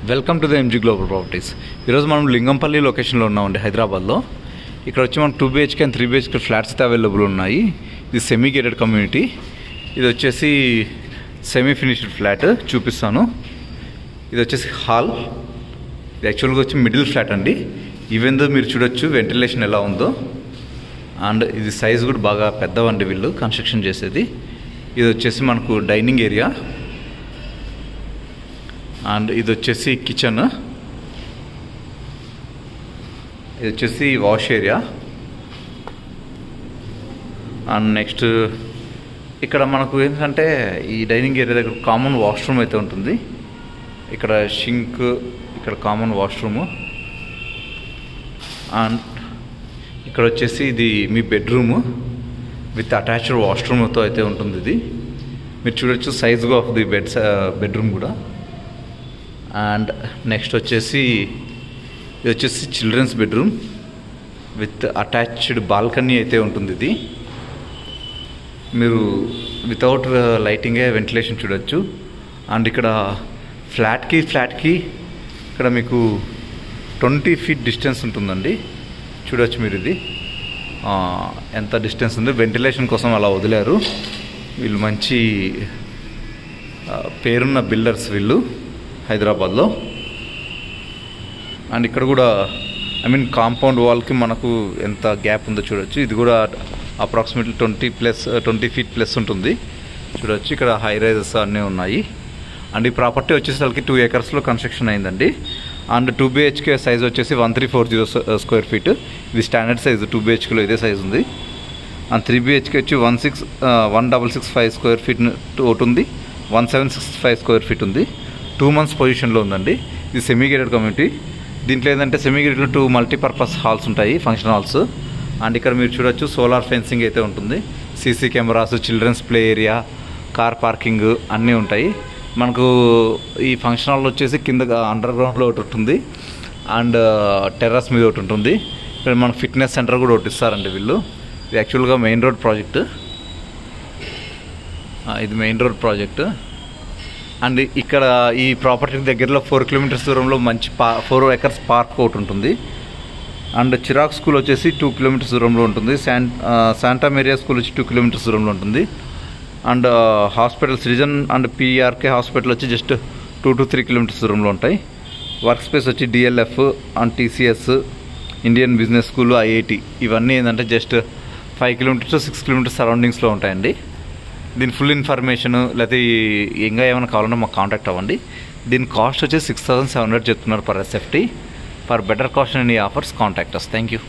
Welcome to the MG global properties. ఈరోజు మనం లింగంపల్లి లొకేషన్లో ఉన్నామండి, హైదరాబాద్లో. ఇక్కడ వచ్చి మనం 2 BHK అండ్ 3 BHK ఫ్లాట్స్ అయితే అవైలబుల్ ఉన్నాయి. ఇది సెమీ గేటెడ్ కమ్యూనిటీ. ఇది వచ్చేసి సెమీ ఫినిష్డ్ ఫ్లాట్ చూపిస్తాను. ఇది వచ్చేసి హాల్. ఇది యాక్చువల్గా వచ్చి మిడిల్ ఫ్లాట్ అండి. ఈవెన్ దో మీరు చూడొచ్చు వెంటిలేషన్ ఎలా ఉందో. అండ్ ఇది సైజ్ కూడా బాగా పెద్దవండి వీళ్ళు కన్స్ట్రక్షన్ చేసేది. ఇది వచ్చేసి మనకు డైనింగ్ ఏరియా అండ్ ఇది వచ్చేసి కిచెన్. ఇది వచ్చేసి వాష్ ఏరియా. అండ్ నెక్స్ట్ ఇక్కడ మనకు ఏంటంటే ఈ డైనింగ్ ఏరియా దగ్గర కామన్ వాష్రూమ్ అయితే ఉంటుంది. ఇక్కడ షింక్, ఇక్కడ కామన్ వాష్రూము. అండ్ ఇక్కడ వచ్చేసి ఇది మీ బెడ్రూము విత్ అటాచ్డ్ వాష్రూమ్తో అయితే ఉంటుంది. ఇది మీరు చూడొచ్చు సైజ్గా ఆఫ్ ది బెడ్రూమ్ కూడా. అండ్ నెక్స్ట్ వచ్చేసి ఇది వచ్చేసి children's bedroom with attached balcony అయితే ఉంటుంది. ఇది మీరు వితౌట్ లైటింగే వెంటిలేషన్ చూడొచ్చు. అండ్ ఇక్కడ ఫ్లాట్కి ఇక్కడ మీకు 20 feet డిస్టెన్స్ ఉంటుందండి. చూడొచ్చు మీరు ఇది ఎంత డిస్టెన్స్ ఉంది. వెంటిలేషన్ కోసం అలా వదిలారు. వీళ్ళు మంచి పేరున్న బిల్డర్స్ వీళ్ళు హైదరాబాద్లో. అండ్ ఇక్కడ కూడా కాంపౌండ్ వాల్కి మనకు ఎంత గ్యాప్ ఉందో చూడొచ్చు. ఇది కూడా అప్రాక్సిమేట్లీ 20 feet ప్లస్ ఉంటుంది. చూడొచ్చు ఇక్కడ హై రైజెస్ అన్నీ ఉన్నాయి. అండ్ ఈ ప్రాపర్టీ వచ్చేసరికి 2 acresలో కన్స్ట్రక్షన్ అయిందండి. అండ్ 2 BHK సైజ్ వచ్చేసి 1340 square feet. ఇది స్టాండర్డ్ సైజు. 2 BHKలో ఇదే సైజు ఉంది. అండ్ 3 BHK వచ్చి 1665 square feet ఒకటి ఉంది, 1765 square feet ఉంది. 2 months పొజిషన్లో ఉందండి. ఇది సెమీ గేటెడ్ కమ్యూనిటీ. దీంట్లో ఏంటంటే సెమీ గేటెడ్లో 2 మల్టీపర్పస్ హాల్స్ ఉంటాయి, ఫంక్షన్ హాల్స్. అండ్ ఇక్కడ మీరు చూడొచ్చు సోలార్ ఫెన్సింగ్ అయితే ఉంటుంది. CC cameras, children's play area, car parking అన్నీ ఉంటాయి. మనకు ఈ ఫంక్షన్ హాల్ వచ్చేసి కింద అండర్ గ్రౌండ్లో ఒకటి ఉంటుంది అండ్ టెర్రస్ మీద ఒకటి ఉంటుంది. ఇక్కడ మనకు ఫిట్నెస్ సెంటర్ కూడా ఒకటి ఇస్తారండి వీళ్ళు. ఇది యాక్చువల్గా మెయిన్ రోడ్ ప్రాజెక్టు. ఇది మెయిన్ రోడ్ ప్రాజెక్టు. అండ్ ఇక్కడ ఈ ప్రాపర్టీ దగ్గరలో 4 kilometers దూరంలో మంచి 4 acres పార్క్ ఒకటి ఉంటుంది. అండ్ చిరాక్ స్కూల్ వచ్చేసి 2 kilometers దూరంలో ఉంటుంది. శాంటా మేరియా స్కూల్ వచ్చి 2 kilometers దూరంలో ఉంటుంది. And hospital citizen and PRK hospital వచ్చి జస్ట్ 2 to 3 kilometers దూరంలో ఉంటాయి. వర్క్ స్పేస్ వచ్చి DLF and TCS, Indian business school, IIT ఇవన్నీ ఏంటంటే జస్ట్ 5 kilometers to 6 kilometers సరౌండింగ్స్లో ఉంటాయండి. దీని ఫుల్ ఇన్ఫర్మేషన్ లేకపోతే ఇంకా ఏమైనా కావాలన్నా మాకు కాంటాక్ట్ అవ్వండి. దీని కాస్ట్ వచ్చి 6700 చెప్తున్నారు per SFT. For better cost and ఈ offers contact us. Thank you.